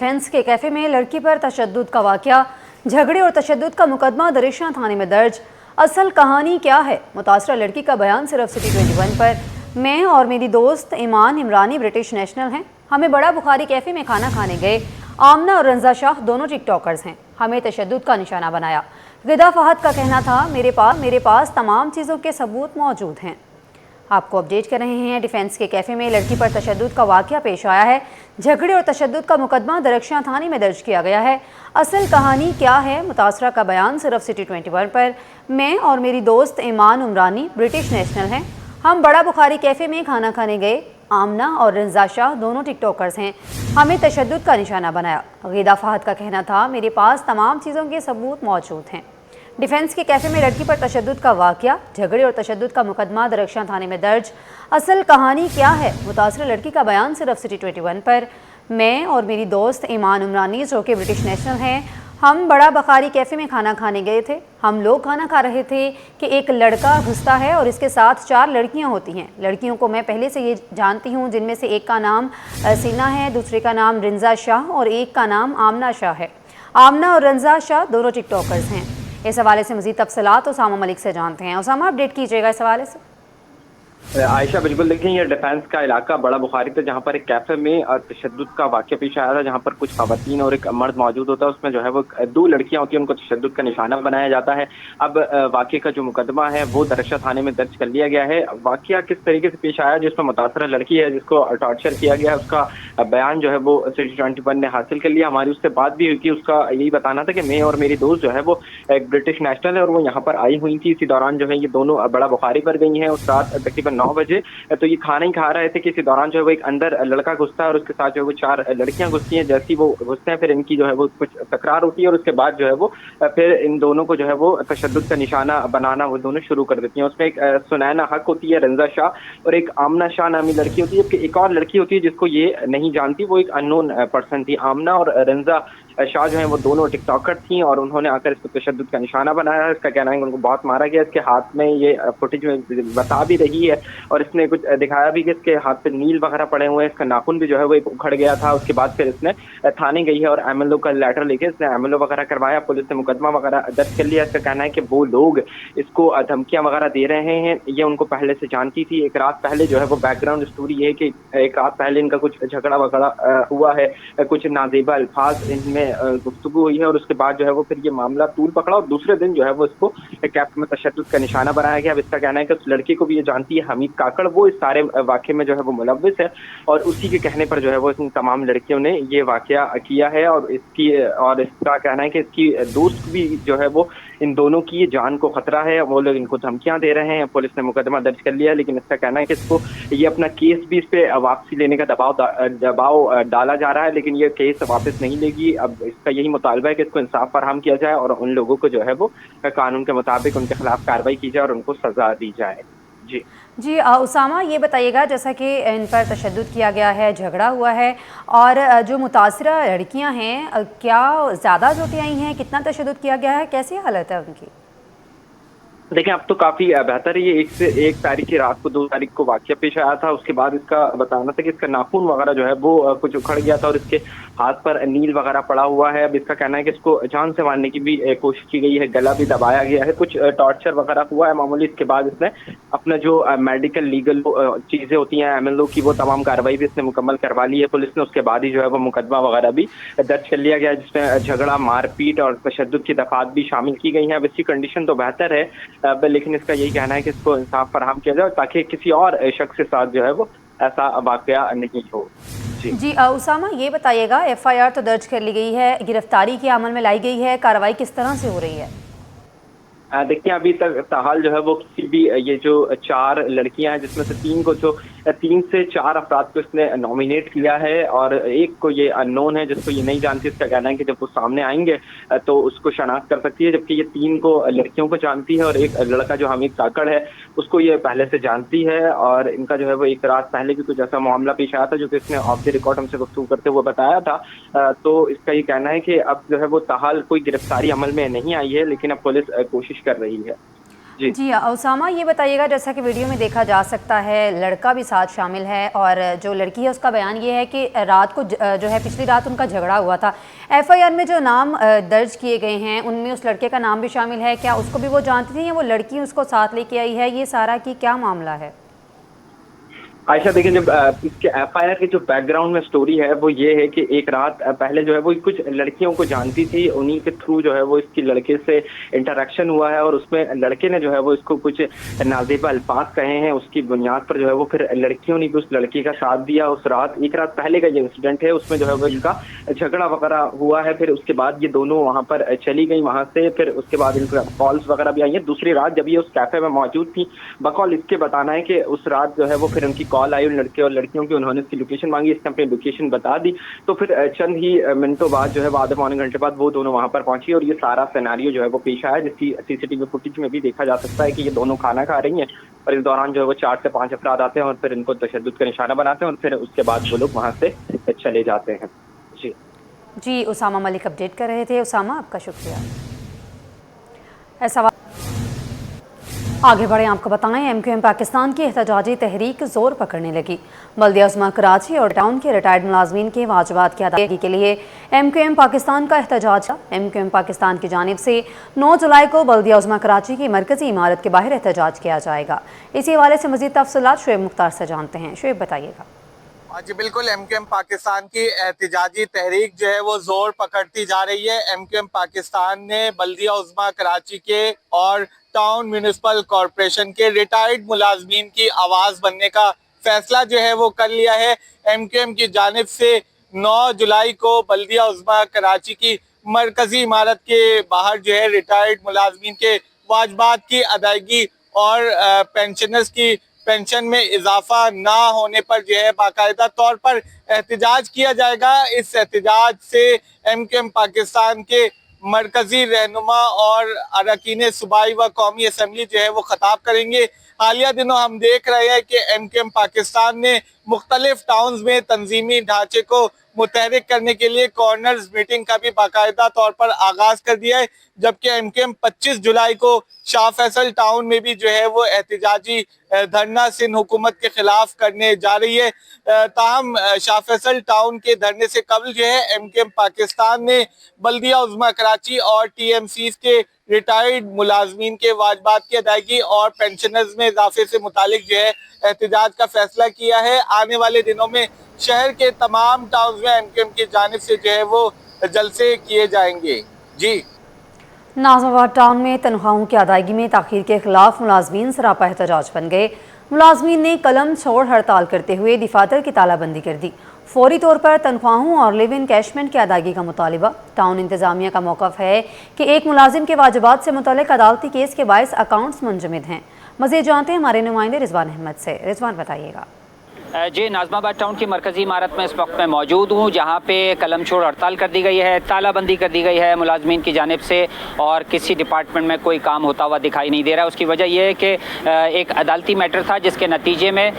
Defence के cafe में लड़की पर तशद्दुद का वाकया, झगड़े और तशद्दुद का मुकदमा दरिश्ता थाने में दर्ज। असल कहानी क्या है? मुतासरा लड़की का बयान सिर्फ सिटी 21 पर। मैं और मेरी दोस्त ईमान इमरानी ब्रिटिश नेशनल हैं। हमें बड़ा बुखारी कैफे में खाना खाने गए। आमना और रंजा शाह दोनों टिकटॉकर्स हैं। हमें तशद्दुद का निशाना बनाया। गिदा फहद का कहना था, मेरे पास तमाम चीज़ों के सबूत मौजूद हैं। आपको अपडेट कर रहे हैं। डिफेंस के कैफे में लड़की पर तशद्दुद का वाकया पेश आया है। झगड़े और तशद्दुद का मुकदमा दरख्शां थाने में दर्ज किया गया है। असल कहानी क्या है? मुतासरा का बयान सिर्फ सिटी 21 पर। मैं और मेरी दोस्त ईमान इमरानी ब्रिटिश नेशनल हैं। हम बड़ा बुखारी कैफे में खाना खाने गए। आमना और रंजा शाह दोनों टिकटॉकर्स हैं। हमें तशद्दुद का निशाना बनाया। गिदा फहद का कहना था, मेरे पास तमाम चीज़ों के सबूत मौजूद हैं। डिफेंस के कैफे में लड़की पर तशद्दुद का वाकया, झगड़े और तशद्दुद का मुकदमा दरख्शां थाने में दर्ज। असल कहानी क्या है? मुतासरा लड़की का बयान सिर्फ सिटी 21 पर। मैं और मेरी दोस्त ईमान इमरानी जो कि ब्रिटिश नेशनल हैं, हम बड़ा बुखारी कैफे में खाना खाने गए थे। हम लोग खाना खा रहे थे कि एक लड़का घुसता है और इसके साथ 4 लड़कियां होती हैं। लड़कियों को मैं पहले से ये जानती हूँ, जिनमें से एक का नाम सीना है, दूसरे का नाम रंजा शाह और एक का नाम आमना शाह है। आमना और रंजा शाह दोनों टिकटॉकर्स हैं। इस हवाले से मज़ीद तफसीलात उसामा मलिक से जानते हैं। उसामा, अपडेट कीजिएगा इस हवाले से। आयशा, बिल्कुल देखें, ये डिफेंस का इलाका बड़ा बुखारी था, जहाँ पर एक कैफे में तशद्दुद का वाक़या पेश आया था, जहाँ पर कुछ खवातीन और एक मर्द मौजूद होता है। उसमें जो है वो 2 लड़कियां होती हैं, उनको तशद्दुद का निशाना बनाया जाता है। अब वाक़े का जो मुकदमा है वो दरख्शां थाने में दर्ज कर लिया गया है। वाक़या किस तरीके से पेश आया, जिसमें मुतासरा लड़की है जिसको टॉर्चर किया गया है, उसका बयान जो है वो सिटी 21 ने हासिल कर लिया। हमारी उससे बात भी हुई कि उसका यही बताना था कि मैं और मेरी दोस्त जो है वो एक ब्रिटिश नेशनल है और वो यहाँ पर आई हुई थी। इसी दौरान जो है ये दोनों बड़ा बुखारी पर गई हैं। उस रात तकरीबन 9 बजे तो ये खाना ही खा रहे थे कि इसी दौरान जो है वो एक अंदर लड़का घुसता है और उसके साथ जो है वो 4 लड़कियां घुसती हैं। जैसी वो घुसते हैं फिर इनकी जो है वो कुछ तकरार होती है और उसके बाद जो है वो फिर इन दोनों को जो है वो तशद्दुद का निशाना बनाना वो दोनों शुरू कर देती हैं। उसमें एक सुनैना हक होती है, रंजा शाह, और एक आमना शाह नामी लड़की होती है। जबकि एक और लड़की होती है जिसको ये नहीं जानती, वो एक अननोन पर्सन थी। आमना और रंजा शाह जो है वो दोनों टिकटॉकर थी और उन्होंने आकर इसको तशद्दुद का निशाना बनाया है। इसका कहना है कि उनको बहुत मारा गया। इसके हाथ में ये फुटेज में बता भी रही है और इसने कुछ दिखाया भी कि इसके हाथ पे नील वगैरह पड़े हुए हैं। इसका नाखून भी जो है वो एक उखड़ गया था। उसके बाद फिर इसने थाने गई है और एमएलओ का लेटर लेके इसने एमएलओ वगैरह करवाया। पुलिस ने मुकदमा वगैरह दर्ज कर लिया। इसका कहना है कि वो लोग इसको धमकियां वगैरह दे रहे हैं, ये उनको पहले से जानती थी। एक रात पहले जो है वो बैकग्राउंड स्टोरी ये है कि एक रात पहले इनका कुछ झगड़ा वगैरह हुआ है, कुछ नाजेबा अल्फाज इनमें गुफ्तगू हुई है और उसके बाद जो है वो फिर ये मामला तूल पकड़ा और दूसरे दिन जो है वो इसको कैफ में तशद्दुद का निशाना बनाया गया। अब इसका कहना है कि उस लड़की को भी ये जानती है, हमीद काकड़, वो इस सारे वाक़े में जो है वो मुलव्विस है और उसी के कहने पर जो है वो इन तमाम लड़कियों ने ये वाक़या किया है। और इसका कहना है कि इसकी दोस्त भी जो है वो इन दोनों की जान को खतरा है, वो लोग इनको धमकियां दे रहे हैं। पुलिस ने मुकदमा दर्ज कर लिया, लेकिन इसका कहना है कि इसको ये अपना केस भी इस पे वापसी लेने का दबाव डाला जा रहा है, लेकिन ये केस वापस नहीं लेगी। अब इसका यही मुतालबा है कि इसको इंसाफ फराहम किया जाए और उन लोगों को जो है वो कानून के मुताबिक उनके खिलाफ कार्रवाई की जाए और उनको सजा दी जाए। जी उसामा, ये बताइएगा, जैसा कि इन पर तशद्दुद किया गया है, झगड़ा हुआ है और जो मुतासरा लड़कियां हैं, क्या ज़्यादा जोटी आई हैं? कितना तशद्दुद किया गया है? कैसी हालत है उनकी? देखिए, अब तो काफी बेहतर है। ये 1 तारीख की रात को 2 तारीख को वाकया पेश आया था। उसके बाद इसका बताना था कि इसका नाखून वगैरह जो है वो कुछ उखड़ गया था और इसके हाथ पर नील वगैरह पड़ा हुआ है। अब इसका कहना है कि इसको जान से मारने की भी कोशिश की गई है, गला भी दबाया गया है, कुछ टॉर्चर वगैरह हुआ है मामूली। इसके बाद इसने अपना जो मेडिकल लीगल चीजें होती हैं एमएलओ की, वो तमाम कार्रवाई भी इसने मुकम्मल करवा ली है पुलिस ने। उसके बाद ही जो है वो मुकदमा वगैरह भी दर्ज कर लिया गया, जिसमें झगड़ा, मारपीट और तशद्दुद की दफात भी शामिल की गई हैं। अब इसकी कंडीशन तो बेहतर है, लेकिन इसका यही कहना है कि इसको इंसाफ फराहम किया जाए ताकि किसी और शख्स के साथ जो है वो ऐसा वाकया नहीं हो। जी उसामा, ये बताइएगा, एफआईआर तो दर्ज कर ली गई है, गिरफ्तारी की अमल में लाई गई है, कार्रवाई किस तरह से हो रही है? देखिए, अभी तक ताहाल जो है वो किसी भी ये जो 4 लड़कियां हैं, जिसमें से 3 से 4 अफराद को इसने नॉमिनेट किया है और एक को ये अननोन है, जिसको ये नहीं जानती। इसका कहना है कि जब वो सामने आएंगे तो उसको शनाख्त कर सकती है, जबकि ये 3 को लड़कियों को जानती है और एक लड़का जो हमीद काकड़ है उसको ये पहले से जानती है। और इनका जो है वो एक रात पहले भी कुछ ऐसा मामला पेश आया था जो कि इसने ऑफ द रिकॉर्ड हमसे गुफ्तगू करते हुए बताया था। तो इसका ये कहना है कि अब जो है वो ताहाल कोई गिरफ्तारी अमल में नहीं आई है, लेकिन अब पुलिस कोशिश कर रही है। जी उसामा, ये बताइएगा, जैसा कि वीडियो में देखा जा सकता है लड़का भी साथ शामिल है और जो लड़की है उसका बयान ये है कि रात को जो है पिछली रात उनका झगड़ा हुआ था। एफआईआर में जो नाम दर्ज किए गए हैं उनमें उस लड़के का नाम भी शामिल है। क्या उसको भी वो जानती थी या वो लड़की उसको साथ लेके आई है? ये सारा की क्या मामला है? आयशा देखिए, जब इसके एफआईआर के जो बैकग्राउंड में स्टोरी है वो ये है कि एक रात पहले जो है वो कुछ लड़कियों को जानती थी, उन्हीं के थ्रू जो है वो इसकी लड़के से इंटरेक्शन हुआ है और उसमें लड़के ने जो है वो इसको कुछ नाज़ेबा अल्फाज कहे हैं। उसकी बुनियाद पर जो है वो फिर लड़कियों ने भी उस लड़की का साथ दिया। उस रात, एक रात पहले का ये इंसिडेंट है, उसमें जो है वो इनका झगड़ा वगैरह हुआ है। फिर उसके बाद ये दोनों वहाँ पर चली गई वहाँ से। फिर उसके बाद इनका कॉल्स वगैरह भी आई है। दूसरी रात जब ये उस कैफे में मौजूद थी, बकौल इसके बताना है कि उस रात जो है वो फिर उनकी कॉल आई उन लड़के और लड़कियों की, उन्होंने इसकी लोकेशन मांगी, इसने अपनी लोकेशन बता दी। तो फिर चंद ही मिनटों बाद जो है वो आधे पौने घंटे बाद वो दोनों वहां पर पहुंची और ये सारा सिनेरियो जो है वो पेश आया, जिसकी सीसीटीवी फुटेज में भी देखा जा सकता है कि ये दोनों खाना खा रही हैं और इस दौरान जो है वो 4 से 5 अफराद आते हैं और फिर इनको तशद्दुद का निशाना बनाते हैं और फिर उसके बाद वो लोग वहां से चले जाते हैं। जी उसामा मलिक अपडेट कर रहे थे। उसामा, आपका शुक्रिया। ऐसा आगे बढ़े, आपको बताएं, एमक्यूएम पाकिस्तान की एहतजाजी तहरीक जोर पकड़ने लगी। बल्दिया उज़्मा कराची और टाउन के रिटायर्ड मुलाजमीन के वाजिबात की अदायगी के लिए एमक्यूएम पाकिस्तान का एहतजाज। एमक्यूएम पाकिस्तान की जानिब से 9 जुलाई को बल्दिया उज़्मा कराची की मरकजी इमारत के बाहर एहतजाज किया जाएगा। इसी हवाले से मज़ीद तफसीलात शुएब मुख्तार से जानते हैं। शुएब, बताइएगा। जी बिल्कुल, एमक्यूएम पाकिस्तान की एहतजाजी तहरीक जो है वो जोर पकड़ती जा रही है। एमक्यूएम पाकिस्तान ने बल्दिया उज़्मा कराची के और टाउन म्यूनिसिपल कॉरपोरेशन के रिटायर्ड मुलाजमीन की आवाज़ बनने का फैसला जो है वो कर लिया है। एमक्यूएम की जानिब से 9 जुलाई को बल्दिया उज़्मा कराची की मरकजी इमारत के बाहर जो है रिटायर्ड मुलाजमीन के वाजबात की अदायगी और पेंशनर्स की पेंशन में इजाफा ना होने पर जो है बाकायदा तौर पर एहतजाज किया जाएगा। इस एहतजाज से एमक्यूएम पाकिस्तान के मरकजी रहनुमा और अरकान सूबाई व कौमी असम्बली जो है वो खिताब करेंगे। हालिया दिनों हम देख रहे हैं कि एमक्यूएम पाकिस्तान ने मुख्तलिफ टाउन्स में तंजीमी ढांचे को मुतहरिक करने के लिए कॉर्नर्स मीटिंग का भी बाकायदा तौर पर आगाज कर दिया है, जबकि एमक्यूएम 25 जुलाई को शाह फैसल टाउन में भी जो है वो एहतजाजी धरना सिंध हुकूमत के खिलाफ करने जा रही है। ताहम शाह फैसल टाउन के धरने से कबल जो है एमक्यूएम पाकिस्तान ने बल्दिया उज़्मा कराची और टीएमसी के रिटायर्ड मुलाजमीन के वाजबात की अदायगी और पेंशनर्स में इजाफे से मुतालिक जो है एहतजाज का फैसला किया है। आने वाले दिनों में शहर के तमाम टाउन में एमक्यूएम की जानिब से जो है वो जलसे किए जाएंगे। जी, नाज़िमाबाद टाउन में तनख्वाहों की अदायगी में ताख़ीर के खिलाफ मुलाजमीन सरापा एहतजाज बन गए। मुलाजमीन ने कलम छोड़ हड़ताल करते हुए दफातर की तालाबंदी कर दी। फौरी तौर पर तनख्वाहों और लिव इन कैशमेंट की अदायगी का मुतालिबा। टाउन इंतजामिया का मौक़िफ़ है कि एक मुलाजिम के वाजिबात से मुतल्लिक़ अदालती केस के बायस अकाउंट्स मुंजमद हैं। मज़ीद जानते हैं हमारे नुमाइंदे रिजवान अहमद से। रिजवान, बताइएगा। जी, नाज़िमाबाद टाउन की मरकज़ी इमारत में इस वक्त मैं मौजूद हूँ, जहाँ पे कलम छोड़ हड़ताल कर दी गई है, तालाबंदी कर दी गई है मुलाजमीन की जानिब से और किसी डिपार्टमेंट में कोई काम होता हुआ दिखाई नहीं दे रहा है। उसकी वजह यह है कि एक अदालती मैटर था जिसके नतीजे में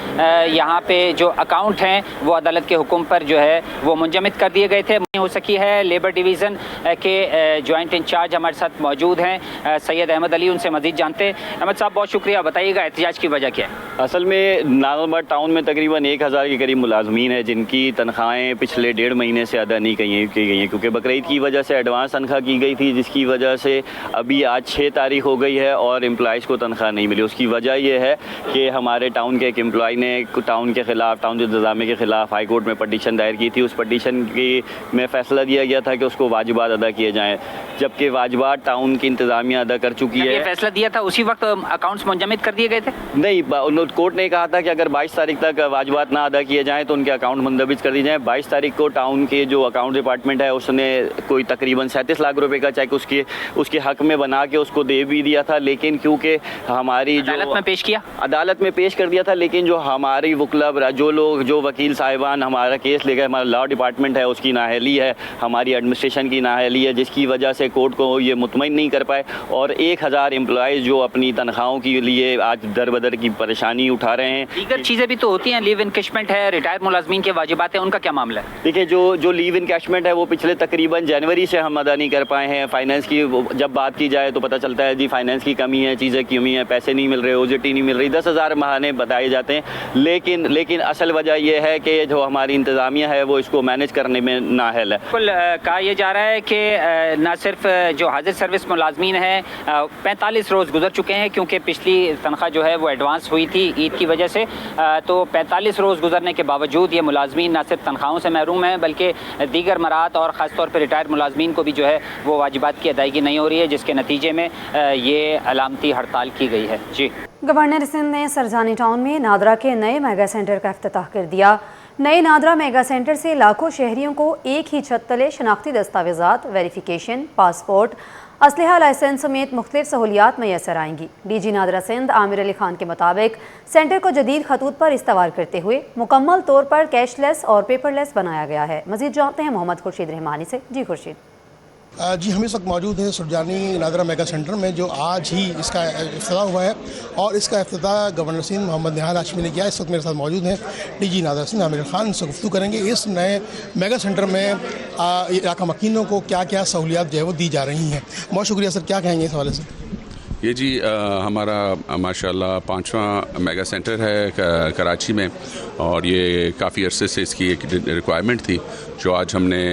यहाँ पे जो अकाउंट हैं वो अदालत के हुक्म पर जो है वो मुंजमद कर दिए गए थे। नहीं हो सकी है। लेबर डिवीज़न के जॉइंट इंचार्ज हमारे साथ मौजूद हैं, सैयद अहमद अली, उनसे मज़ीद जानते हैं। अहमद साहब, बहुत शुक्रिया। बताइएगा एहतजाज की वजह क्या है? असल में नाज़िमाबाद टाउन में तकरीबन 1000 के करीब मुलाजमीन है जिनकी तनख्वाहें पिछले 1.5 महीने से अदा नहीं की गई हैं, क्योंकि बकरीद की वजह से एडवांस तनख्वाह की गई थी, जिसकी वजह से अभी आज 6 तारीख हो गई है और एम्प्लॉइज़ को तनख्वाह नहीं मिली। उसकी वजह यह है कि हमारे टाउन के एक एम्प्लॉय ने टाउन के ख़िलाफ़, टाउन के इंतज़ामिया के ख़िलाफ़ हाई कोर्ट में पटिशन दायर की थी। उस पटिशन की में फ़ैसला दिया गया था कि उसको वाजिबात अदा किए जाएँ, जबकि वाजिबात टाउन की इंतज़ामिया अदा कर चुकी है। फैसला दिया था उसी वक्त अकाउंट्स मुंजमद कर दिए गए थे? नहीं, कोर्ट ने कहा था कि अगर 22 तारीख तक वाजिबात ना अदा किए जाएँ तो उनके अकाउंट मुंदबिज कर दी जाए। 22 तारीख को टाउन के जो अकाउंट डिपार्टमेंट है उसने कोई तकरीबन 37 लाख रुपए का चेक उसके हक में बना के उसको दे भी दिया था, लेकिन क्योंकि हमारी अदालत में पेश किया, अदालत में पेश कर दिया था, लेकिन जो हमारी वकील जो वकील साहिबान हमारा केस ले गए, हमारा लॉ डिपार्टमेंट है उसकी नाअहली है, हमारी एडमिनिस्ट्रेशन की नाअहली है, जिसकी वजह से कोर्ट को ये मुतमईन नहीं कर पाए और 1000 एम्प्लॉयज़ जो अपनी तनख्वाहों के लिए आज दर बदर की परेशानी उठा रहे हैं। दीगर चीज़ें भी तो होती हैं, लीव इनकैशमेंट है, रिटायर मुलाजमीन के वाजिबात हैं, उनका क्या मामला है? देखिए, जो लीव इनकैशमेंट है वो पिछले तकरीबन जनवरी से हम अदा नहीं कर पाए हैं। फाइनेंस की जब बात की जाए तो पता चलता है जी फाइनेंस की कमी है, चीज़ें की कमी है, पैसे नहीं मिल रहे, ओजेटी नहीं मिल रही, 10,000 बहाने बताए जाते हैं। लेकिन असल वजह यह है कि जो हमारी इंतज़ामिया है वो इसको मैनेज करने में नाअहल है। कुल कहा यह जा रहा है कि न सिर्फ जो हाजिर सर्विस मुलाजमीन हैं 45 रोज़ गुजर चुके हैं, क्योंकि पिछली तनख्वाह जो है वो एडवांस हुई थी ईद की वजह से, तो 45 रोज़ गुजरने के बावजूद ये मुलाजमीन न सिर्फ तनख्वाहों से महरूम हैं बल्कि दीगर मराहत और ख़ास तौर पर रिटायर्ड मुलाजमीन को भी जो है वो वाजिबात की अदायगी नहीं हो रही है, जिसके नतीजे में ये अलामती हड़ताल की गई है। जी, गवर्नर सिंध ने सरजानी टाउन में नादरा के नए मेगा सेंटर का इफ्तिताह कर दिया। नए नादरा मेगा सेंटर से लाखों शहरियों को एक ही छत तले शनाख्ती दस्तावेजात, वेरिफिकेशन, पासपोर्ट, असलहा लाइसेंस समेत मुख्तलिफ सहूलियात मैसर आएंगी। डीजी नादरा सिंध आमिर अली खान के मुताबिक सेंटर को जदीद खतूत पर इस्तवार करते हुए मुकम्मल तौर पर कैशलेस और पेपरलेस बनाया गया है। मजीद जानते हैं मोहम्मद खुर्शीद रहमानी से। जी खुर्शीद। जी, हम इस वक्त मौजूद हैं सुरजानी नादरा मेगा सेंटर में, जो आज ही इसका इफ्तिताह हुआ है और इसका इफ्तिताह गवर्नर सिंध मोहम्मद निहाल हाशमी ने किया। इस वक्त मेरे साथ मौजूद हैं डीजी नादरा सिंध आमिर खान, से गुफ्तगू करेंगे इस नए मेगा सेंटर में इलाका मकीनों को क्या क्या सहूलियात जो है वो दी जा रही हैं। बहुत शुक्रिया सर, क्या कहेंगे इस हवाले से? ये जी हमारा माशाल्लाह 5वां मेगा सेंटर है कराची में और ये काफ़ी अरसे से इसकी एक रिक्वायरमेंट थी, जो आज हमने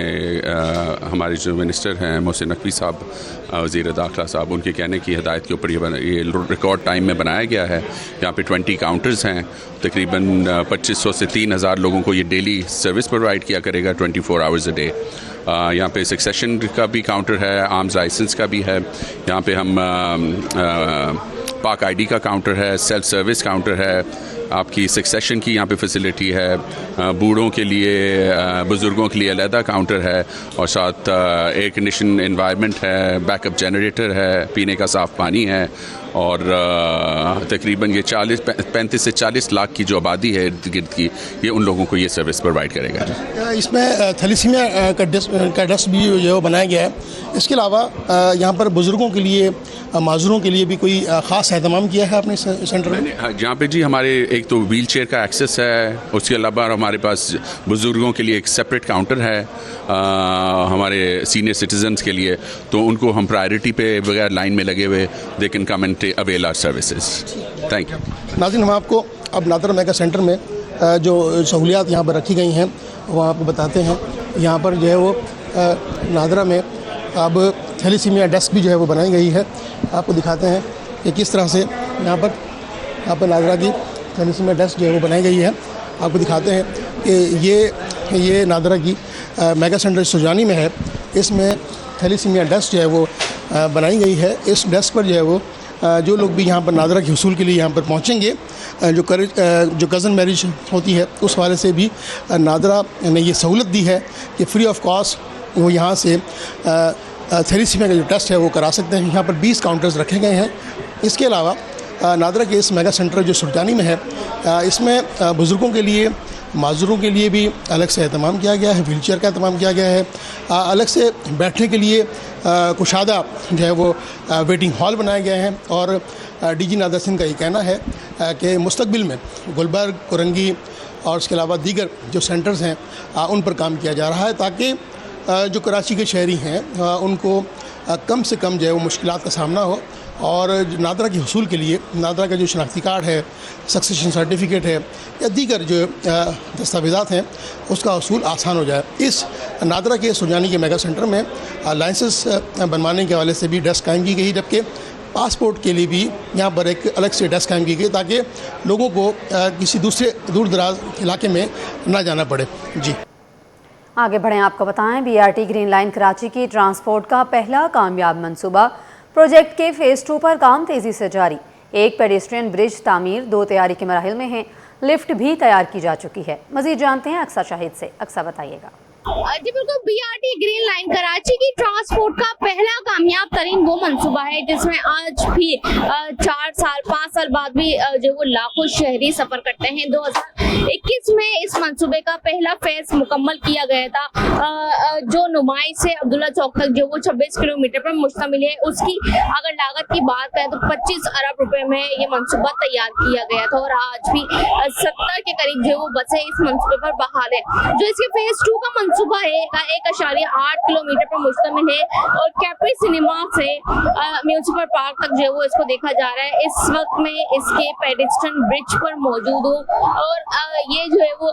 हमारे जो मिनिस्टर हैं मोहसिन नकवी साहब, वज़ीर दाखिला साहब, उनके कहने की हिदायत के ऊपर ये रिकॉर्ड टाइम में बनाया गया है। यहाँ पे 20 काउंटर्स हैं, तकरीबन 2500 से 3000 लोगों को ये डेली सर्विस प्रोवाइड किया करेगा 24 आवर्स अ डे। यहाँ पे सक्सेशन का भी काउंटर है, आर्म्स लाइसेंस का भी है, यहाँ पे हम पाक आईडी का काउंटर है, सेल्फ सर्विस काउंटर है, आपकी सक्सेशन की यहाँ पे फैसिलिटी है, बूढ़ों के लिए, बुज़ुर्गों के लिए अलहदा काउंटर है और साथ एयर कंडीशन एनवायरनमेंट है, बैकअप जनरेटर है, पीने का साफ़ पानी है और तकरीबन ये 35 से 40 लाख की जो आबादी है इर्द गिर्द की, ये उन लोगों को ये सर्विस प्रोवाइड करेगा। इसमें थैलेसीमिया का डेस्क भी जो है बनाया गया है। इसके अलावा यहाँ पर बुज़ुर्गों के लिए, माजूरों के लिए भी कोई ख़ास एहतमाम किया है आपने सेंटर में? यहाँ पे जी हमारे एक तो व्हील चेयर का एक्सेस है, उसके अलावा हमारे पास बुज़ुर्गों के लिए एक सेपरेट काउंटर है हमारे सीनियर सिटीजन्स के लिए, तो उनको हम प्रायोरिटी पे बगैर लाइन में लगे हुए they can come and avail our services. Thank you. नाज़रीन, हम आपको अब नादरा मेगा सेंटर में जो सहूलियात यहाँ पर रखी गई हैं वो आपको बताते हैं। यहाँ पर जो है वो नादरा में अब थैलेसीमिया डेस्क भी जो है वो बनाई गई है। आपको दिखाते हैं कि किस तरह से यहाँ पर नादरा की थैलेसीमिया डेस्क जो है वो बनाई गई है। आपको दिखाते हैं कि ये नादरा की मेगा सेंटर सुरजानी में है, इसमें थैलेसीमिया डेस्क जो है वो बनाई गई है। इस डेस्क पर जो है वो जो लोग भी यहाँ पर नादरा के हुसूल के लिए यहाँ पर पहुँचेंगे, जो कज़न मैरिज होती है उस वाले से भी नादरा ने ये सहूलत दी है कि फ्री ऑफ कॉस्ट वो यहाँ से थैलेसीमिया का जो टेस्ट है वो करा सकते हैं। यहाँ पर 20 काउंटर्स रखे गए हैं। इसके अलावा नादरा के इस मेगा सेंटर जो सुरजानी में है, इसमें बुज़ुर्गों के लिए, माजूरों के लिए भी अलग से एहतमाम किया गया है, व्हील चेयर का एहतमाम किया गया है, अलग से बैठने के लिए कुशादा जो है वो वेटिंग हॉल बनाए गए हैं। और डीजी नादरा सिंध का ये कहना है कि मुस्तकबिल में गुलबर्ग, कुरंगी और उसके अलावा दीगर जो सेंटर्स हैं उन पर काम किया जा रहा है, ताकि जो कराची के शहरी हैं उनको कम से कम जो है वो मुश्किलात का सामना हो और नादरा के हुसूल के लिए नादरा का जो शनाख्ती कार्ड है, सक्सेशन सर्टिफिकेट है या दीगर जो दस्तावेज़ात हैं उसका हुसूल आसान हो जाए। इस नादरा के सुरजानी के मेगा सेंटर में लाइसेंस बनवाने के हवाले से भी डेस्क कायम की गई, जबकि पासपोर्ट के लिए भी यहाँ पर एक अलग से डेस्क कायम की गई ताकि लोगों को किसी दूसरे दूर दराज इलाके में ना जाना पड़े। जी, आगे बढ़ें, आपको बताएं BRT ग्रीन लाइन कराची की ट्रांसपोर्ट का पहला कामयाब मंसूबा। प्रोजेक्ट के फ़ेज़ 2 पर काम तेज़ी से जारी। एक पेडेस्ट्रियन ब्रिज तामीर 2 तैयारी के मराहिल में है, लिफ्ट भी तैयार की जा चुकी है। मज़ीद जानते हैं अक्सा शाहिद से। अक्सा, बताइएगा। जी बिल्कुल, BRT ग्रीन लाइन कराची की ट्रांसपोर्ट का पहला कामयाब तरीन वो मंसूबा है जिसमें आज भी 5 साल बाद भी जो वो लाखों शहरी सफर करते हैं। 2021 में इस मंसूबे का पहला फेज मुकम्मल किया गया था जो नुमाई से अब्दुल्ला चौक तक जो वो 26 किलोमीटर पर मुश्तमिल है। उसकी अगर लागत की बात करें तो 25 अरब रुपए में ये मंसूबा तैयार किया गया था और आज भी 70 के करीब जो वो बसें इस मंसूबे पर बहाल है। जो इसके फेज 2 का मंसूबा है 1.8 किलोमीटर पर मुश्तमिल है और कैप्री सिनेमा से म्यूनिसिपल पार्क तक जो वो इसको देखा जा रहा है। इस वक्त में इसके पेडिस्ट्रियन ब्रिज पर मौजूद हूँ और ये जो है वो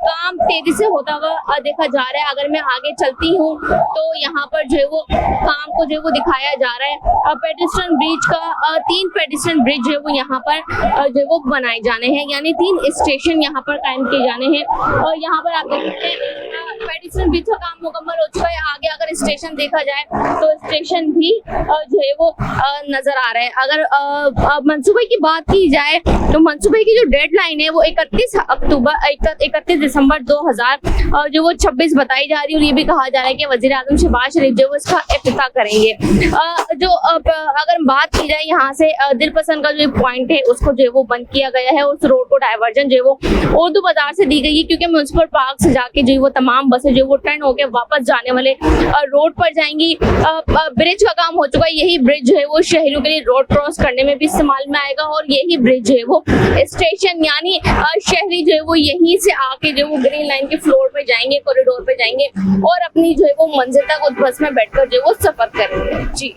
काम तेजी से होता हुआ देखा जा रहा है। अगर मैं आगे चलती हूँ तो यहाँ पर जो है वो काम को जो है वो दिखाया जा रहा है। पेडिस्ट्रियन ब्रिज का 3 पेडिस्ट्रियन ब्रिज जो है वो यहाँ पर जो है वो बनाए जाने हैं, यानी 3 स्टेशन यहाँ पर कायम किए जाने हैं। और यहाँ पर आप देख सकते हैं पेडिस्ट्रियन ब्रिज का काम मुकम्मल हो चुका है। आगे अगर स्टेशन देखा जाए तो स्टेशन भी जो है वो नजर आ रहा है। अगर मंसूबे की बात की जाए तो मंसूबे की जो डेडलाइन है वो 31 दिसंबर 2026 बताई जा रही है और ये भी कहा जा रहा है कि वजीर आजम शहबाज शरीफ जो इसका इफ्तिताह करेंगे। अगर बात की जाए यहाँ से दिलपसंद का जो पॉइंट है उसको जो है वो बंद किया गया है। उस रोड को डाइवर्जन जो है वो उर्दू बाजार से दी गई है क्योंकि म्यूनिसिपल पार्क से जाके जो है वो तमाम बसें जो वो टर्न होकर वापस जाने वाले रोड पर जाएंगी। ब्रिज का काम हो चुका है। यही ब्रिज जो है वो शहरों के लिए रोड क्रॉस करने में भी इस्तेमाल में आएगा और यही ब्रिज जो है वो स्टेशन यानी शहरी जो है वो यहीं से आके जो वो ग्रीन लाइन के फ्लोर पे जाएंगे, कॉरिडोर पे जाएंगे और अपनी जो है वो मंजिल तक उस बस में बैठकर जो है वो सफर करेंगे। जी।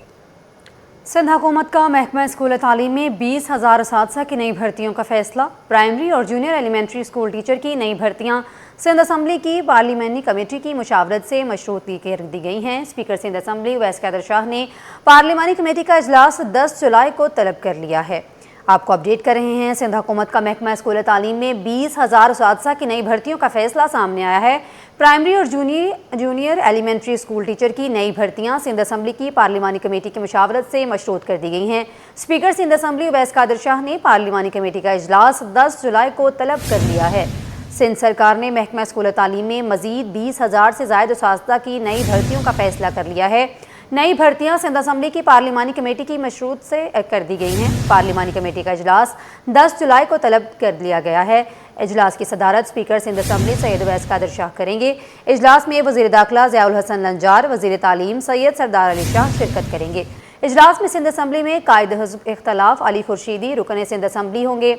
सिंध हुकूमत का महकमा स्कूल तालीम में 20,000 असातिज़ा की नई भर्तियों का फैसला। प्राइमरी और जूनियर एलिमेंट्री स्कूल टीचर की नई भर्तियां सिंध असम्बली की पार्लिमानी कमेटी की मुशावरत से मशरूत कर दी गई हैं। स्पीकर सिंध असम्बली उवैस कादर शाह ने पार्लिमानी कमेटी का इजलास 10 जुलाई को तलब कर लिया है। आपको अपडेट कर रहे हैं। सिंध हुकूमत का महकमा स्कूल तालीम में 20,000 असातिज़ा की नई भर्तियों का फैसला सामने आया है। प्राइमरी और जूनियर एलिमेंट्री स्कूल टीचर की नई भर्तियां सिंध असम्बली की पार्लिमानी कमेटी की मुशावरत से मशरूत कर दी गई हैं। स्पीकर सिंध असम्बली उवैस कादर शाह ने पार्लिमानी कमेटी का इजलास 10 जुलाई को तलब कर लिया है। सिंध सरकार ने महकमा स्कूल तालीम में मज़ीद 20,000 से ज़ायद असातिज़ा की नई भर्तियों का फैसला कर लिया है। नई भर्तियां सिंध असम्बली की पार्लिमानी कमेटी की मशरूत से कर दी गई हैं। पार्लिमानी कमेटी का इजलास 10 जुलाई को तलब कर लिया गया है। इजलास की सदारत स्पीकर सिंध असम्बली सैयद उवैस कादर शाह करेंगे। इजलास में वज़ीर दाखिला ज़ियाउल हसन लंजार, वज़ीर तालीम सैयद सरदार अली शाह शिरकत करेंगे। इजलास में सिंध असम्बली में कायद हिज़्ब इख्तलाफ अली खुर्शीदी रुकन सिंध असम्बली होंगे।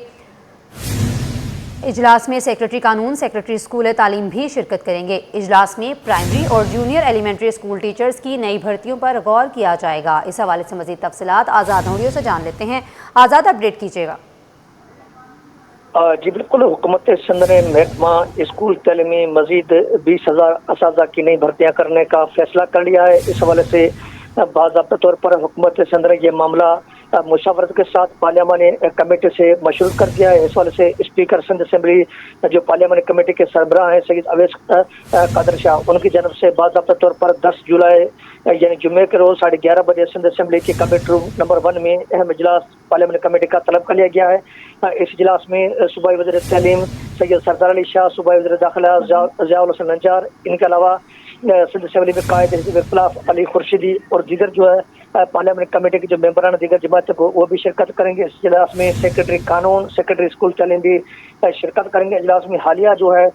इजलास में सेक्रेटरी कानून, सेक्रेटरी स्कूल तालीम भी शिरकत करेंगे। इजलास में प्राइमरी और जूनियर एलिमेंट्री स्कूल टीचर्स की नई भर्तियों पर गौर किया जाएगा। इस हवाले से मज़ीद तफसीलात आज़ाद नौरियों से जान लेते हैं। आज़ाद, अपडेट कीजिएगा। जी बिल्कुल, हुकूमत सिंध ने महकमा स्कूल तालीम में मज़ीद 20,000 असातिज़ा की नई भर्तियाँ करने का फैसला कर लिया है। इस हवाले से बाज़ाब्ता तौर पर हुकूमत सिंध ने यह मामला मुशावरत के साथ पार्लियामानी कमेटी से मशरूत कर दिया है। इस वाले से स्पीकर सिंध असम्बली जो पार्लियामानी कमेटी के सरबराह हैं सैयद उवैस कादर शाह, उनकी जानब से बाज़ाब्ता तौर पर 10 जुलाई यानी जुम्मे के रोज़ 11:30 बजे सिंध असम्बली के कमेटी रूम नंबर 1 में अहम इजलास पार्लियामानी कमेटी का तलब कर लिया गया है। इस इजलास में सूबाई वज़ीर तालीम सैयद सरदार अली शाह, सूबाई वज़ीर दाखिला ज़ियाउल हसन लंजार, इनके अलावा सिंध असम्बली में कायद हिज़्ब इख्तिलाफ अली खुर्शीदी और दीगर जो है पार्लियामानी कमेटी के जो मेंबरान दीगर जमात वो भी शिरकत करेंगे। इस इजलास में सेक्रेटरी कानून, सेक्रेटरी स्कूल तालीम भी शिरकत करेंगे। इजलास में हालिया जो है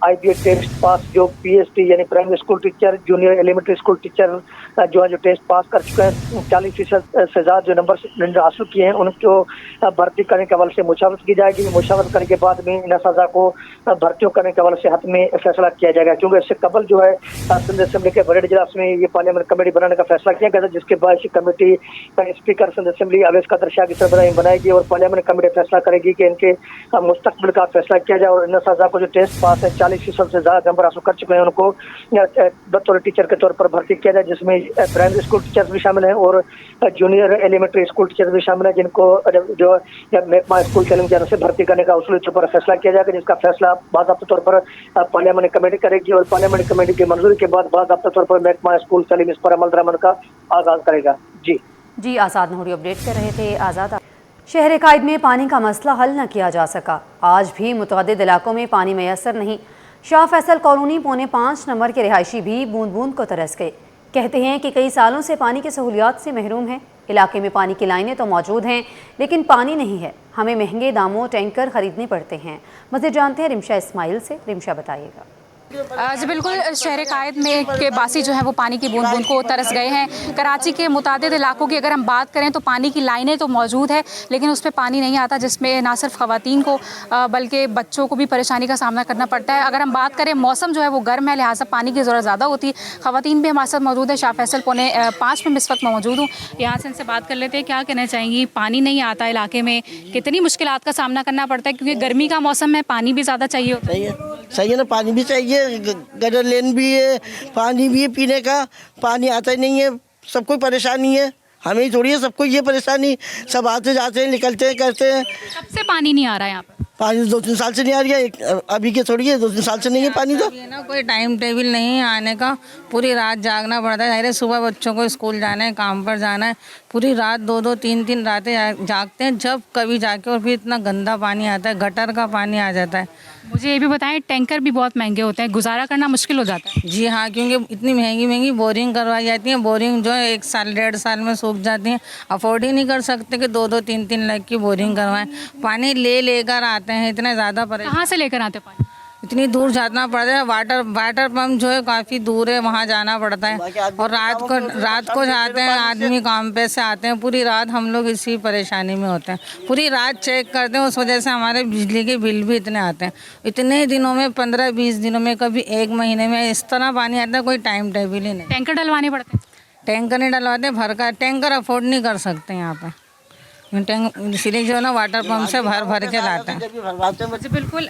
IBA टेस्ट पास जो PST यानी primary school teacher, junior elementary school teacher जो है जो टेस्ट पास कर चुके हैं, 40% से ज़्यादा जो नंबर हासिल किए हैं, उनको भर्ती करने के हवाले से मुशावरत की जाएगी। मुशावरत करने के बाद में इन असातिज़ा को भर्तियों करने के हवाले से हद में फैसला किया जाएगा। क्योंकि इससे कबल जो है सिंध असम्बली के बड़े इजलास में ये पार्लियामानी कमेटी बनाने का फैसला किया गया था, जिसके बाद committee speaker Sindh assembly Awais Qadir Shah की सरबराही बनाएगी और पार्लियामानी कमेटी फैसला करेगी कि इनके मुस्तकबिल का फैसला किया जाए। और इन असातिज़ा को जो टेस्ट पास है 40% से ज़्यादा नंबर हासिल कर चुके हैं, उनको बतौर टीचर के तौर पर भर्ती किया जाए, जिसमें प्राइमरी स्कूल टीचर्स भी शामिल हैं और जूनियर एलिमेंट्री स्कूल टीचर्स भी शामिल हैं, जिनको जो महकमा स्कूल तालीम से भर्ती करने का उसूली तौर पर फैसला किया जाएगा, जिसका फैसला बाज़ाब्ता तौर पर पार्लियामानी कमेटी करेगी और पार्लियामानी कमेटी की मंजूरी के बाद बाज़ाब्ता तौर पर महकमा स्कूल तालीम इस पर अमल दरामद का आगाज़ करेगा। जी आज़ाद नूरी अपडेट कर रहे थे। आज़ाद, शहर कायद में पानी का मसला हल न किया जा सका। आज भी मुतअद्दिद इलाकों में पानी मैसर नहीं। शाह फैसल कॉलोनी 5.5 नंबर के रिहायशी भी बूंद बूंद को तरस गए। कहते हैं कि कई सालों से पानी की सहूलियात से महरूम हैं। इलाके में पानी की लाइनें तो मौजूद हैं लेकिन पानी नहीं है। हमें महंगे दामों टैंकर खरीदने पड़ते हैं। मज़ीद जानते हैं रिमशा इस्माइल से। रिमशा बताइएगा। जी बिल्कुल, शहर कायद में के बासी जो है वो पानी की बूंद बूंद को तरस गए हैं। कराची के मुतादिद इलाकों की अगर हम बात करें तो पानी की लाइनें तो मौजूद है लेकिन उस पर पानी नहीं आता, जिसमें ना सिर्फ ख़वातीन को बल्कि बच्चों को भी परेशानी का सामना करना पड़ता है। अगर हम बात करें मौसम जो है वो गर्म है, लिहाजा पानी की ज़रूरत ज़्यादा होती है। ख़वातीन भी हमारे साथ मौजूद है। शाह फैसल पौने 5 में इस वक्त मौजूद हूँ। यहाँ से इनसे बात कर लेते हैं, क्या कहना चाहेंगी? पानी नहीं आता इलाके में, कितनी मुश्किलात का सामना करना पड़ता है क्योंकि गर्मी का मौसम है, पानी भी ज़्यादा चाहिए होता है। सही है ना, पानी भी चाहिए, गटर लेन भी है, पानी भी है पीने का, पानी आता ही नहीं है। सबको परेशानी है, हमें ही थोड़ी है, सबको ये परेशानी। सब आते जाते हैं, निकलते हैं, करते हैं। कब से पानी नहीं आ रहा है यहाँ पर? पानी 2-3 साल से नहीं आ रही है। अभी के थोड़ी है, 2-3 साल से नहीं है पानी। तो ये ना कोई टाइम टेबल नहीं है आने का, पूरी रात जागना पड़ता है। अरे सुबह बच्चों को स्कूल जाना है, काम पर जाना है, पूरी रात 2-2, 3-3 रातें जागते हैं जब कभी जाके, और फिर इतना गंदा पानी आता है, गटर का पानी आ जाता है। मुझे ये भी बताएं, टैंकर भी बहुत महंगे होते हैं, गुजारा करना मुश्किल हो जाता है। जी हाँ, क्योंकि इतनी महंगी बोरिंग करवाई जाती है। बोरिंग जो है 1 साल 1.5 साल में सूख जाती हैं। अफोर्ड ही नहीं कर सकते कि 2-2, 3-3 लाख की बोरिंग करवाएं। पानी लेकर आते हैं, इतना ज़्यादा कहाँ से लेकर आते पानी? इतनी दूर जाना पड़ता है। वाटर पंप जो है काफ़ी दूर है, वहाँ जाना पड़ता है। और रात को जाते हैं आदमी, काम पे से आते हैं, पूरी रात हम लोग इसी परेशानी में होते हैं। पूरी रात चेक करते हैं, उस वजह से हमारे बिजली के बिल भी इतने आते हैं। इतने दिनों में 15-20 दिनों में, कभी 1 महीने में इस तरह पानी आता है, कोई टाइम टेबल ही नहीं। टैंकर डलवाने पड़ते हैं? टैंकर नहीं डलवाते, भर का टैंकर अफोर्ड नहीं कर सकते यहाँ पर। इसलिए जो है ना वाटर पंप से भर के लाते हैं। जी बिल्कुल,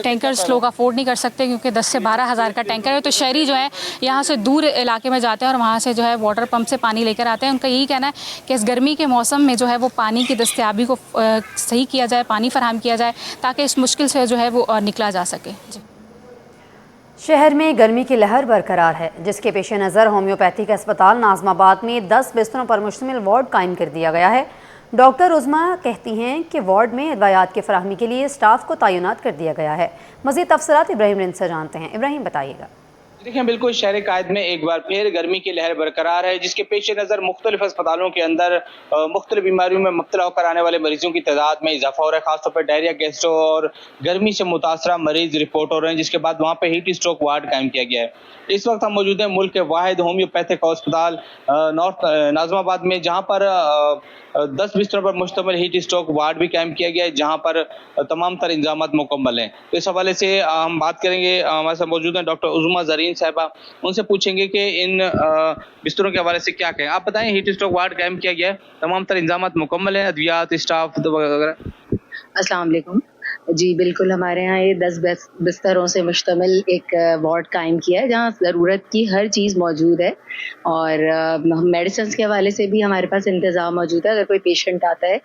टैंकर्स लोग अफोर्ड नहीं कर सकते क्योंकि 10 से 12 हज़ार का टैंकर है। तो शहरी जो है यहाँ से दूर इलाके में जाते हैं और वहाँ से जो है वाटर पंप से पानी लेकर आते हैं। उनका यही कहना है कि इस गर्मी के मौसम में जो है वो पानी की दस्तयाबी को सही किया जाए, पानी फराहम किया जाए ताकि इस मुश्किल से जो है वो निकला जा सके। जी, शहर में गर्मी की लहर बरकरार है, जिसके पेश नज़र होम्योपैथिक अस्पताल नाज़माबाद में 10 बिस्तरों पर मुश्तमिल वार्ड कायम कर दिया गया है। डॉक्टर उज़मा कहती हैं कि वार्ड में अदवायात की फराहमी के लिए स्टाफ को तैनात कर दिया गया है। मज़ीद तफसीलात इब्राहिम रिंद से जानते हैं। इब्राहिम बताइएगा। देखिए, बिल्कुल शहर कायद में एक बार फिर गर्मी की लहर बरकरार है, जिसके पेश नज़र मुख्तलिफ अस्पतालों के अंदर मुख्तलिफ बीमारियों में मुब्तला होकर आने वाले मरीजों की तादाद में इजाफा हो रहा है। खासतौर पर डायरिया, गैस्ट्रो और गर्मी से मुतासरा मरीज रिपोर्ट हो रहे हैं, जिसके बाद वहाँ पे हीट स्ट्रोक वार्ड कायम किया गया है। इस वक्त हम मौजूद हैं मुल्क के वाहिद होम्योपैथिक अस्पताल नॉर्थ नाज़माबाद में, जहाँ पर 10 बिस्तरों पर मुश्तमिल हीट स्ट्रोक वार्ड भी कायम किया गया है, जहाँ पर तमाम तर इंतजाम मुकम्मल हैं। तो इस हवाले से हम बात करेंगे, हमारे साथ मौजूद हैं डॉक्टर उज़मा ज़रीन साहिबा। उनसे पूछेंगे कि इन बिस्तरों के हवाले से क्या कहें। आप बताएं, हीट स्ट्रोक वार्ड कायम किया गया है, तमाम तर इंतजाम मुकम्मल हैं, अद्वियात, स्टाफ वगैरह? अस्सलाम वालेकुम। जी बिल्कुल, हमारे यहाँ ये 10 बिस्तरों से मुश्तमिल एक वार्ड कायम किया है, जहाँ ज़रूरत की हर चीज़ मौजूद है। और मेडिसिन के हवाले से भी हमारे पास इंतज़ाम मौजूद है। अगर कोई पेशेंट आता है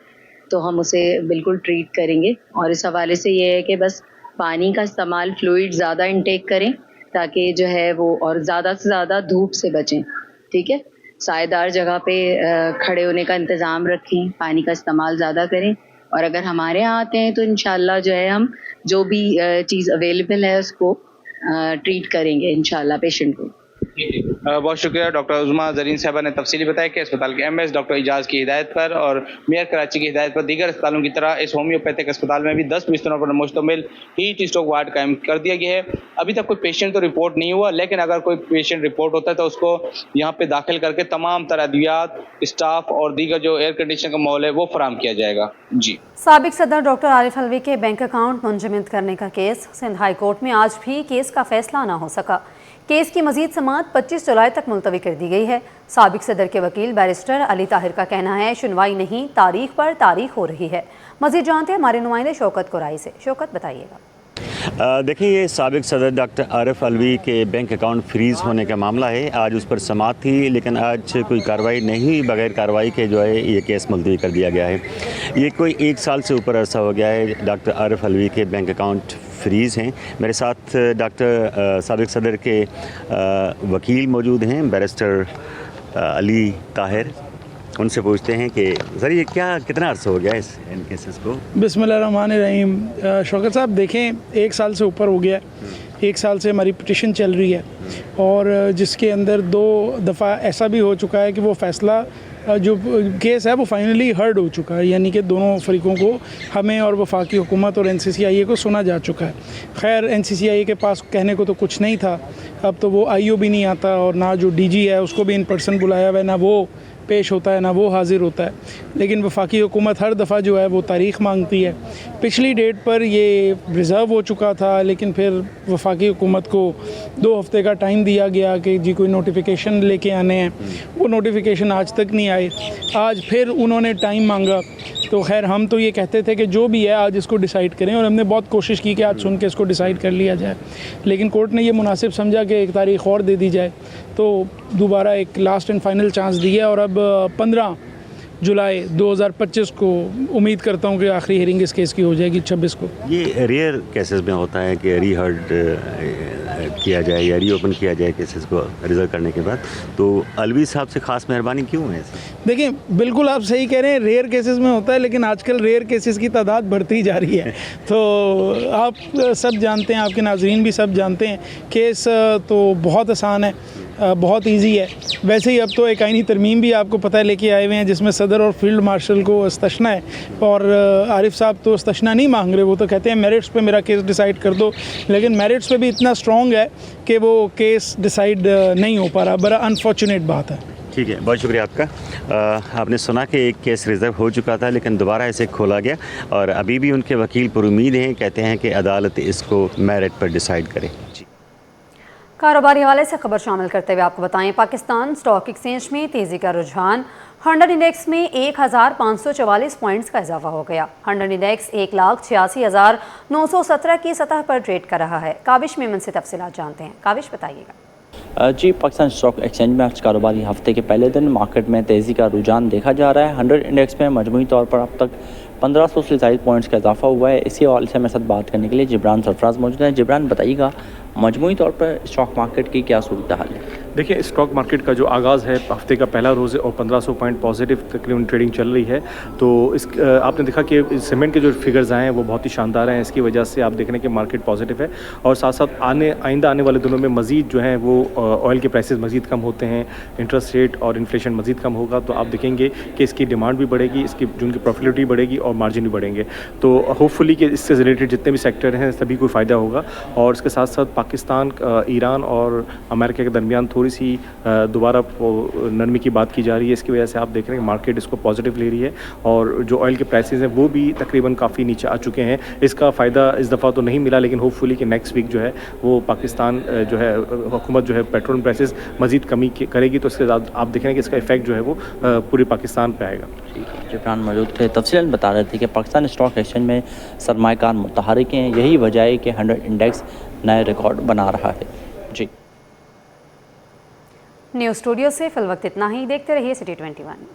तो हम उसे बिल्कुल ट्रीट करेंगे। और इस हवाले से ये है कि बस पानी का इस्तेमाल, फ्लूइड ज़्यादा इंटेक करें ताकि जो है वो, और ज़्यादा से ज़्यादा धूप से बचें। ठीक है, सायेदार जगह पे खड़े होने का इंतज़ाम रखें, पानी का इस्तेमाल ज़्यादा करें। और अगर हमारे यहाँ आते हैं तो इंशाल्लाह जो है हम जो भी चीज़ अवेलेबल है उसको ट्रीट करेंगे इंशाल्लाह पेशेंट को। बहुत शुक्रिया। डॉक्टर उज़मा ज़रीन साहबा ने तफसीली बताया कि अस्पताल के MS डॉक्टर इजाज़ की हिदायत पर और मेयर कराची की हिदायत पर दीगर अस्पतालों की तरह इस होम्योपैथिक अस्पताल में भी 10 बिस्तरों पर मुश्तमिल हीट स्ट्रोक वार्ड कायम कर दिया गया है। अभी तक कोई पेशेंट तो रिपोर्ट नहीं हुआ, लेकिन अगर कोई पेशेंट रिपोर्ट होता है तो उसको यहाँ पे दाखिल करके तमाम तरह अद्वियात, स्टाफ और दीगर जो एयर कंडीशन का माहौल है वो फराहम किया जाएगा। जी, साबिक सदर डॉक्टर आरिफ अलवी के बैंक अकाउंट मुंजमद करने का केस सिंध हाई कोर्ट में आज भी केस का फैसला न हो सका। केस की मजीद समाअत 25 जुलाई तक मुलतवी कर दी गई है। साबिक सदर के वकील बैरिस्टर अली ताहिर का कहना है सुनवाई नहीं, तारीख पर तारीख हो रही है। मजीद जानते हैं हमारे नुमाइंदे शौकत कुराई से। शौकत बताइएगा। देखिए, ये साबिक सदर डॉक्टर आरिफ अलवी के बैंक अकाउंट फ्रीज़ होने का मामला है। आज उस पर समाअत थी, लेकिन आज कोई कार्रवाई नहीं हुई। बगैर कार्रवाई के जो है ये केस मुलतवी कर दिया गया है। ये कोई 1 साल से ऊपर अरसा हो गया है डॉक्टर आरिफ अलवी के बैंक अकाउंट फ्रीज़ हैं। मेरे साथ डॉक्टर साबिक सदर के वकील मौजूद हैं, बैरिस्टर अली ताहिर। उनसे पूछते हैं कि सर ये कितना अर्सा हो गया है इन केसेस को? बिस्मिल्लाहिर्रहमानिर्रहीम। शौकत साहब, देखें 1 साल से ऊपर हो गया। 1 साल से हमारी पिटिशन चल रही है और जिसके अंदर 2 दफ़ा ऐसा भी हो चुका है कि वो फ़ैसला जो केस है वो फाइनली हर्ड हो चुका है, यानी कि दोनों फरीकों को, हमें और वफाकी हुकूमत और NCCIA को सुना जा चुका है। खैर NCCIA के पास कहने को तो कुछ नहीं था, अब तो वो IO भी नहीं आता और ना जो DG है उसको भी इन पर्सन बुलाया हुआ है, ना वो पेश होता है ना वो हाज़िर होता है। लेकिन वफाकी हुकूमत हर दफ़ा जो है वो तारीख़ मांगती है। पिछली डेट पर ये रिज़र्व हो चुका था, लेकिन फिर वफाकी हुकूमत को 2 हफ़्ते का टाइम दिया गया कि जी कोई नोटिफिकेशन लेके आने हैं। वो नोटिफिकेशन आज तक नहीं आए। आज फिर उन्होंने टाइम मांगा, तो खैर हम तो ये कहते थे कि जो भी है आज इसको डिसाइड करें, और हमने बहुत कोशिश की कि आज सुन के इसको डिसाइड कर लिया जाए, लेकिन कोर्ट ने ये मुनासिब समझा कि एक तारीख़ और दे दी जाए, तो दोबारा एक लास्ट एंड फाइनल चांस दिया। और अब 15 जुलाई 2025 को उम्मीद करता हूँ कि आखिरी हियरिंग इस केस की हो जाएगी 26 को। ये रेयर केसेस में होता है कि रीहर्ड किया जाए या रीओपन किया जाए केसेस को रिजर्व करने के बाद, तो अलवी साहब से ख़ास मेहरबानी क्यों है? देखिए बिल्कुल आप सही कह रहे हैं, रेयर केसेस में होता है, लेकिन आजकल रेयर केसेस की तादाद बढ़ती जा रही है। तो आप सब जानते हैं, आपके नाज़रीन भी सब जानते हैं, केस तो बहुत आसान है, बहुत इजी है। वैसे ही अब तो एक आईनी तरमीम भी आपको पता है लेके आए हुए हैं, जिसमें सदर और फील्ड मार्शल को इस्तशना है, और आरिफ साहब तो इस्तशना नहीं मांग रहे, वो तो कहते हैं मेरिट्स पे मेरा केस डिसाइड कर दो, लेकिन मेरिट्स पे भी इतना स्ट्रॉन्ग है कि वो केस डिसाइड नहीं हो पा रहा। बड़ा अनफॉर्चुनेट बात है। ठीक है, बहुत शुक्रिया आपका। आपने सुना कि एक केस रिजर्व हो चुका था, लेकिन दोबारा इसे खोला गया और अभी भी उनके वकील पुरुमीद हैं, कहते हैं कि अदालत इसको मेरिट पर डिसाइड करे। जी, कारोबारी हवाले से खबर शामिल करते हुए आपको बताएं, पाकिस्तान स्टॉक एक्सचेंज में तेज़ी का रुझान। 100 इंडेक्स में 1544 पॉइंट्स का इजाफा हो गया। 100 इंडेक्स 1,86,917 की सतह पर ट्रेड कर रहा है। काविश मेमन से तफसीलात जानते हैं। काविश बताइएगा। जी, पाकिस्तान स्टॉक एक्सचेंज में आज कारोबारी हफ्ते के पहले दिन मार्केट में तेज़ी का रुझान देखा जा रहा है। 100 इंडेक्स में मजमूई तौर पर अब तक 1500 से ज़ायद पॉइंट्स का इजाफा हुआ है। इसी हवाले से मेरे साथ बात करने के लिए जिब्रान सरफराज मौजूद हैं। जिब्रान, बताइएगा मजमूई तौर पर स्टॉक मार्केट की क्या सूरत हाल है? देखिए, स्टॉक मार्केट का जो आगाज़ है हफ्ते का पहला रोज़ है और 1500 पॉइंट पॉजिटिव तकरीबन ट्रेडिंग चल रही है। तो इस आपने देखा कि सीमेंट के जो फिगर्स आए हैं वो बहुत ही शानदार हैं। इसकी वजह से आप देख रहे हैं कि मार्केट पॉजिटिव है, और साथ साथ आइंदा आने वाले दिनों में मज़ीद जो है वो ऑयल के प्राइसेस मज़ीद कम होते हैं, इंटरेस्ट रेट और इन्फ्लेशन मज़ीद कम होगा, तो आप देखेंगे कि इसकी डिमांड भी बढ़ेगी, इसकी जो उनकी प्रॉफिटेबिलिटी बढ़ेगी और मार्जिन भी बढ़ेंगे। तो होपफुली कि इससे रिलेटेड जितने भी सेक्टर हैं सभी को फ़ायदा होगा। और इसके साथ साथ पाकिस्तान, ईरान और अमेरिका के दरमियान थोड़ी सी दोबारा नरमी की बात की जा रही है। इसकी वजह से आप देख रहे हैं मार्केट इसको पॉजिटिव ले रही है, और जो ऑयल के प्राइसेस हैं वो भी तकरीबन काफ़ी नीचे आ चुके हैं। इसका फ़ायदा इस दफ़ा तो नहीं मिला, लेकिन होपफुली कि नेक्स्ट वीक जो है वो पाकिस्तान जो है हुकूमत जो है पेट्रोल प्राइसेस मज़ीद कमी करेगी, तो इसके साथ आप देख रहे हैं कि इसका इफेक्ट जो है वो पूरे पाकिस्तान पर आएगा। जिब्रान मौजूद थे, तफसीलन बता रहे थे कि पाकिस्तान स्टॉक एक्सचेंज में सरमाएकार मुतहरिक हैं, यही वजह है कि 100 इंडेक्स नए रिकॉर्ड बना रहा है। जी, न्यूज़ स्टूडियो से फिल वक्त इतना ही। देखते रहिए सिटी 21।